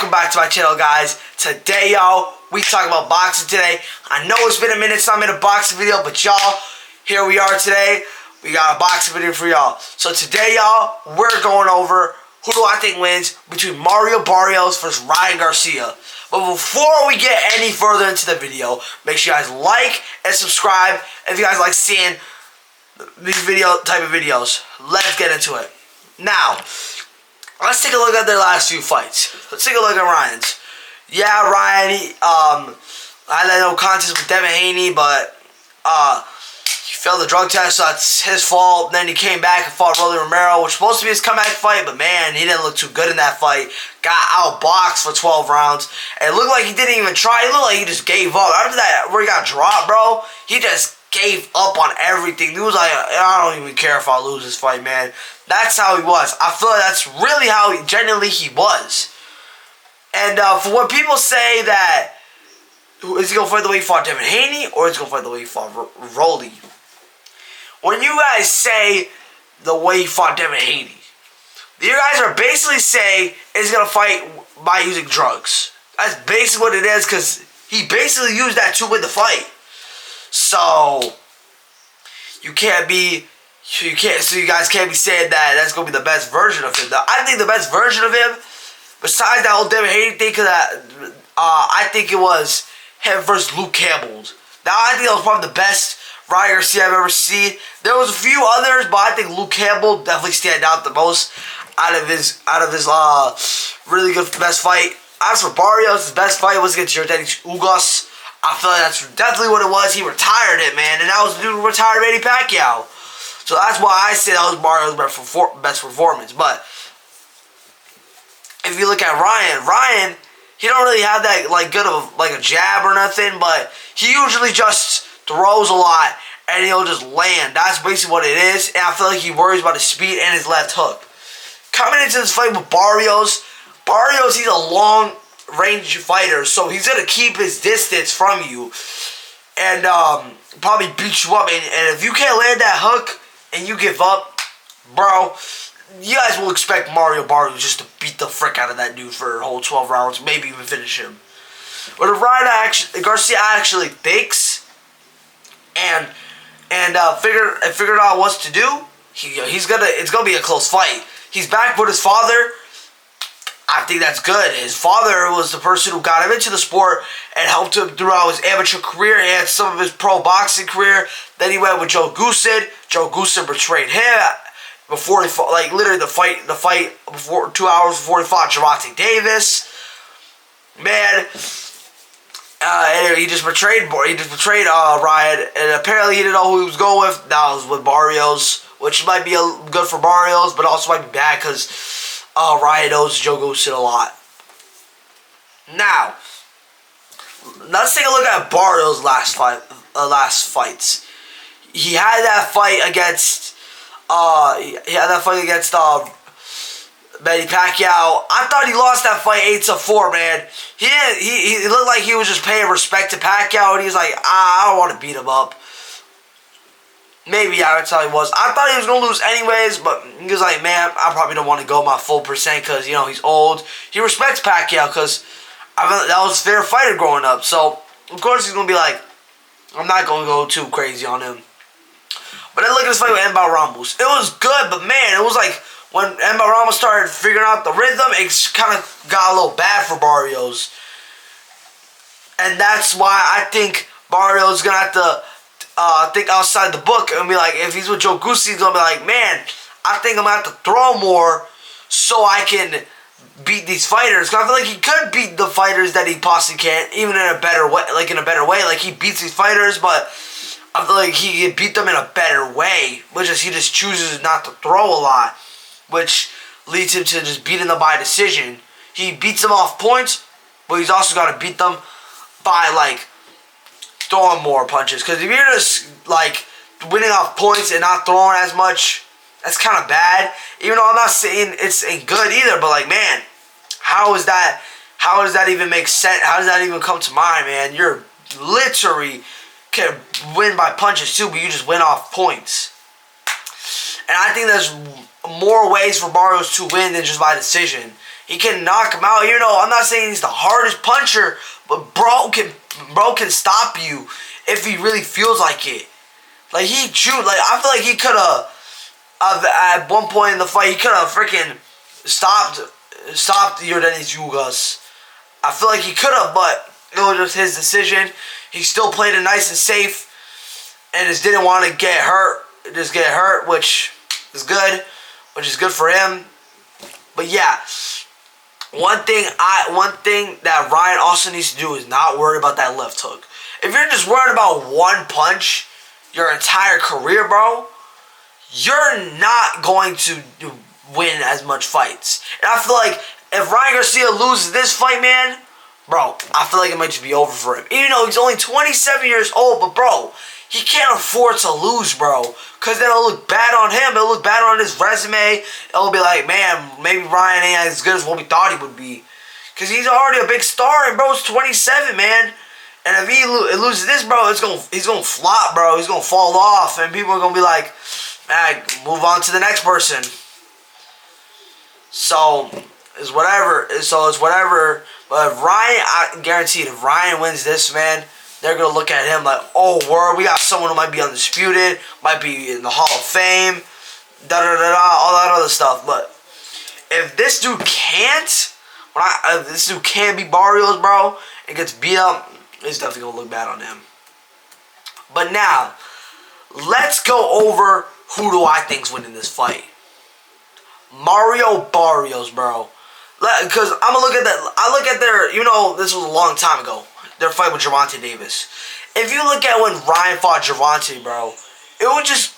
welcome back to my channel, guys. Today, y'all, we talking about boxing today. I know it's been a minute since I made a boxing video, but y'all, here we are today. We got a boxing video for y'all. So today, y'all, we're going over who do I think wins between Mario Barrios versus Ryan Garcia. But before we get any further into the video, make sure you guys like and subscribe if you guys like seeing these type of videos. Let's get into it. Now, let's take a look at their last few fights. Let's take a look at Ryan's. Yeah, Ryan, I had no contest with Devin Haney, but he failed the drug test, so that's his fault. Then he came back and fought Rolly Romero, which was supposed to be his comeback fight, but man, he didn't look too good in that fight. Got outboxed for 12 rounds. And it looked like he didn't even try. It looked like he just gave up. After that, where he got dropped, bro, he just gave up on everything. He was like, I don't even care if I lose this fight, man. That's how he was. I feel like that's really how genuinely he was. And for when people say that, is he going to fight the way he fought Devin Haney, or is he going to fight the way he fought Rolly? When you guys say the way he fought Devin Haney, you guys are basically saying he's going to fight by using drugs. That's basically what it is, because he basically used that to win the fight. So you guys can't be saying that that's gonna be the best version of him. I think the best version of him, besides that whole Devin Haney thing, I think it was him versus Luke Campbell. Now I think that was probably the best Ryan Garcia I've ever seen. There was a few others, but I think Luke Campbell definitely stand out the most out of his really good best fight. As for Barrios, his best fight was against Jordan Ugos. I feel like that's definitely what it was. He retired it, man. And that was the dude who retired Manny Pacquiao. So that's why I say that was Mario's best performance. But if you look at Ryan, he don't really have that good of a jab or nothing. But he usually just throws a lot and he'll just land. That's basically what it is. And I feel like he worries about his speed and his left hook. Coming into this fight with Barrios, he's a long range fighter, so he's gonna keep his distance from you and probably beat you up. And if you can't land that hook and you give up, bro, you guys will expect Mario Barrios just to beat the frick out of that dude for a whole 12 rounds, maybe even finish him. But if Garcia actually thinks and figured out what to do, it's gonna be a close fight. He's back with his father. I think that's good. His father was the person who got him into the sport and helped him throughout his amateur career and some of his pro boxing career. Then he went with Joe Goosen. Joe Goosen betrayed him before he fought, literally the fight before 2 hours before he fought Gervonta Davis. Man, and he just betrayed Ryan, and apparently he didn't know who he was going with. That was with Barrios, which might be good for Barrios, but also might be bad because Ryan knows Joe Goosen a lot. Now, let's take a look at Barrios' last fights. He had that fight against Manny Pacquiao. I thought he lost that fight 8-4, man. He looked like he was just paying respect to Pacquiao, and he was like, I don't want to beat him up. Maybe that's how he was. I thought he was going to lose anyways, but he was like, man, I probably don't want to go my full percent because, he's old. He respects Pacquiao because that was a fair fighter growing up. So, of course, he's going to be like, I'm not going to go too crazy on him. But then look at this fight with Emba Ramos. It was good, but man, it was like when Emba Ramos started figuring out the rhythm, it kind of got a little bad for Barrios. And that's why I think Barrios is going to have to think outside the book and be like, if he's with Joe Goosen, he's gonna be like, man, I think I'm gonna have to throw more so I can beat these fighters. Cause I feel like he could beat the fighters that he possibly can't, even in a better way. Like he beats these fighters, but I feel like he can beat them in a better way, which is he just chooses not to throw a lot, which leads him to just beating them by decision. He beats them off points, but he's also got to beat them by throwing more punches. Because if you're just winning off points and not throwing as much, that's kind of bad. Even though I'm not saying it's ain't good either, but man, how does that even make sense? How does that even come to mind, man? You're literally can win by punches too, but you just win off points. And I think there's more ways for Barrios to win than just by decision. He can knock him out. You know, I'm not saying he's the hardest puncher, but bro can stop you if he really feels like it. Like he shoot. Like I feel like he could have at one point in the fight he could have freaking stopped Yordenis Ugas. I feel like he could have, but it was just his decision. He still played it nice and safe, and just didn't want to get hurt. Just get hurt, which is good for him. But yeah, one thing that Ryan also needs to do is not worry about that left hook. If you're just worried about one punch your entire career, bro, you're not going to win as much fights. And I feel like if Ryan Garcia loses this fight, man, bro, I feel like it might just be over for him. Even though he's only 27 years old, but bro, he can't afford to lose, bro. Because then it'll look bad on him. It'll look bad on his resume. It'll be like, man, maybe Ryan ain't as good as what we thought he would be. Because he's already a big star, and bro's 27, man. And if he loses this, bro, he's gonna flop, bro. He's gonna fall off, and people are gonna be like, man, move on to the next person. So it's whatever. But if Ryan, I guaranteed, if Ryan wins this, man, they're gonna look at him like, oh, word, we got someone who might be undisputed, might be in the Hall of Fame, all that other stuff. But if this dude can't, if this dude can't beat Barrios, bro, and gets beat up, it's definitely gonna look bad on him. But now, let's go over who do I think's winning this fight. Mario Barrios, bro. Because I'm gonna look at that. I look at their, you know, this was a long time ago, their fight with Gervonta Davis. If you look at when Ryan fought Gervonta, bro, it was just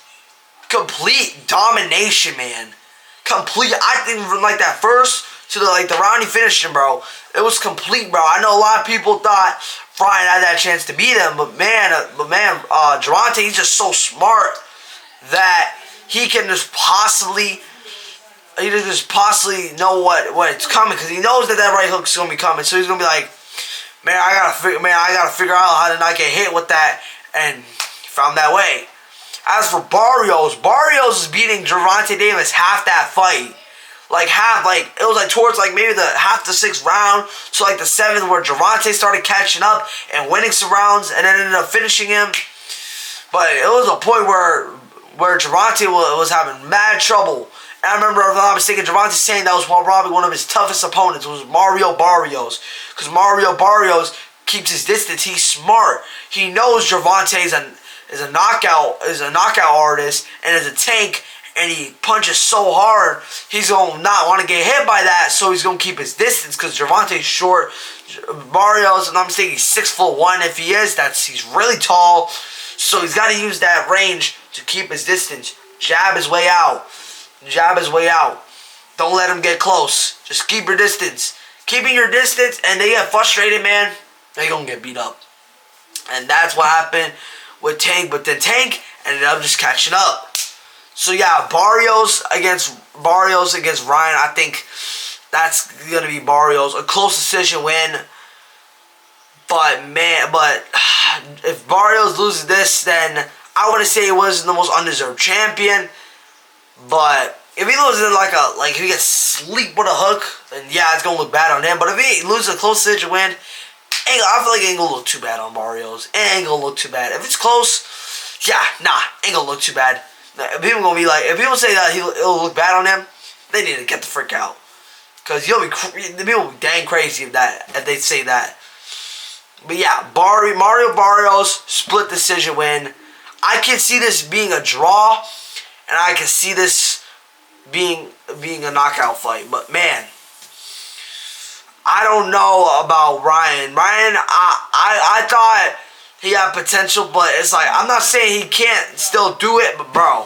complete domination, man. Complete. I think from like that first to the round he finished him, bro, it was complete, bro. I know a lot of people thought Ryan had that chance to beat him, but man, Gervonta, he's just so smart that he can just possibly know what's coming, because he knows that right hook's gonna be coming. So he's gonna be like, man, I gotta figure out how to not get hit with that, and he found that way. As for Barrios is beating Gervonta Davis half that fight. It was towards maybe the half the 6th round to the 7th, where Gervonta started catching up and winning some rounds, and then ended up finishing him. But it was a point where Gervonta was having mad trouble. And I remember, if I'm not mistaken, Gervonta saying that was probably one of his toughest opponents was Mario Barrios, because Mario Barrios keeps his distance. He's smart. He knows Gervonta is a knockout artist and is a tank. And he punches so hard, he's going to not want to get hit by that, so he's going to keep his distance, because Gervonta's short. Barrios, if I'm not mistaken, he's 6'1". If he is, he's really tall, so he's got to use that range to keep his distance. Jab his way out. Don't let him get close. Just keep your distance. Keeping your distance, and they get frustrated, man, they're going to get beat up. And that's what happened with Tank, but then Tank ended up just catching up. So yeah, Barrios against Ryan, I think that's gonna be Barrios, a close decision win. But if Barrios loses this, then I wouldn't say he was the most undeserved champion. But if he loses if he gets sleep with a hook, then yeah, it's gonna look bad on him. But if he loses a close decision win, I feel like it ain't gonna look too bad on Barrios. It ain't gonna look too bad. If it's close, yeah, ain't gonna look too bad. People gonna be like, if people say that it'll look bad on him, they need to get the frick out, because the people will be dang crazy if they say that. But yeah, Mario Barrios split decision win. I can see this being a draw, and I can see this being a knockout fight. But man, I don't know about Ryan. I thought he had potential, but it's I'm not saying he can't still do it, but bro,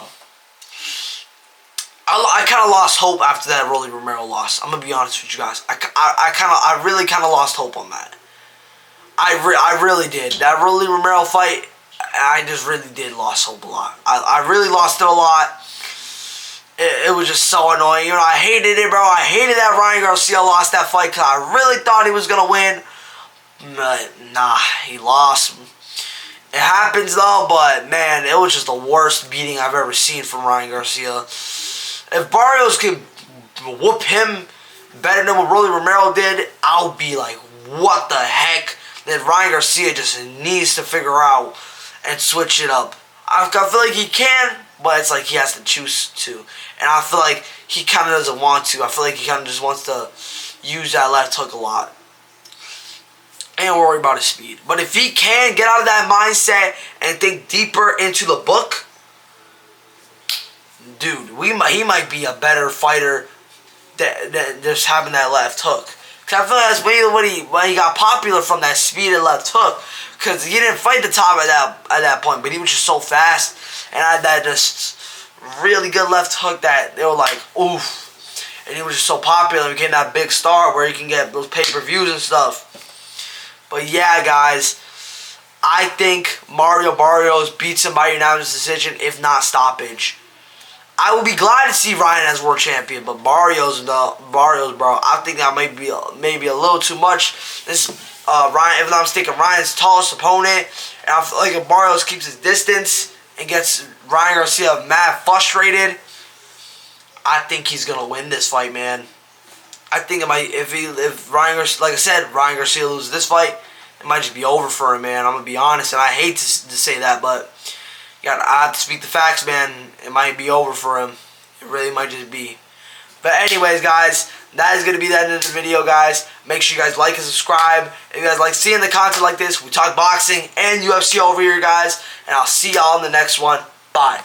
I kind of lost hope after that Rolly Romero loss. I'm gonna be honest with you guys. I really kind of lost hope on that. I really did. That Rolly Romero fight, I just really did lost hope a lot. I really lost it a lot. It was just so annoying. You know, I hated it, bro. I hated that Ryan Garcia lost that fight, because I really thought he was gonna win. But nah, he lost. It happens though, but man, it was just the worst beating I've ever seen from Ryan Garcia. If Barrios could whoop him better than what Rolly Romero did, I'll be like, what the heck? That Ryan Garcia just needs to figure out and switch it up. I feel like he can, but it's like he has to choose to. And I feel like he kind of doesn't want to. I feel like he kind of just wants to use that left hook a lot. And worry about his speed. But if he can get out of that mindset and think deeper into the book, dude, he might be a better fighter than just having that left hook. Because I feel like that's when he got popular from that speed and left hook. Because he didn't fight the top at that point, but he was just so fast and had that just really good left hook that they were like, oof. And he was just so popular and became that big star where he can get those pay-per-views and stuff. But yeah, guys, I think Mario Barrios beats him by unanimous decision, if not stoppage. I would be glad to see Ryan as world champion, but Barrios, bro, I think that might be maybe a little too much. This Ryan, if I'm mistaken, Ryan's tallest opponent, and I feel like if Barrios keeps his distance and gets Ryan Garcia mad frustrated, I think he's gonna win this fight, man. I think it might, if Ryan Garcia, like I said, Ryan Garcia loses this fight, it might just be over for him, man. I'm gonna be honest, and I hate to say that, but I have to speak the facts, man. It might be over for him. It really might just be. But anyways, guys, that is gonna be the end of the video, guys. Make sure you guys like and subscribe. If you guys like seeing the content like this, we talk boxing and UFC over here, guys. And I'll see y'all in the next one. Bye.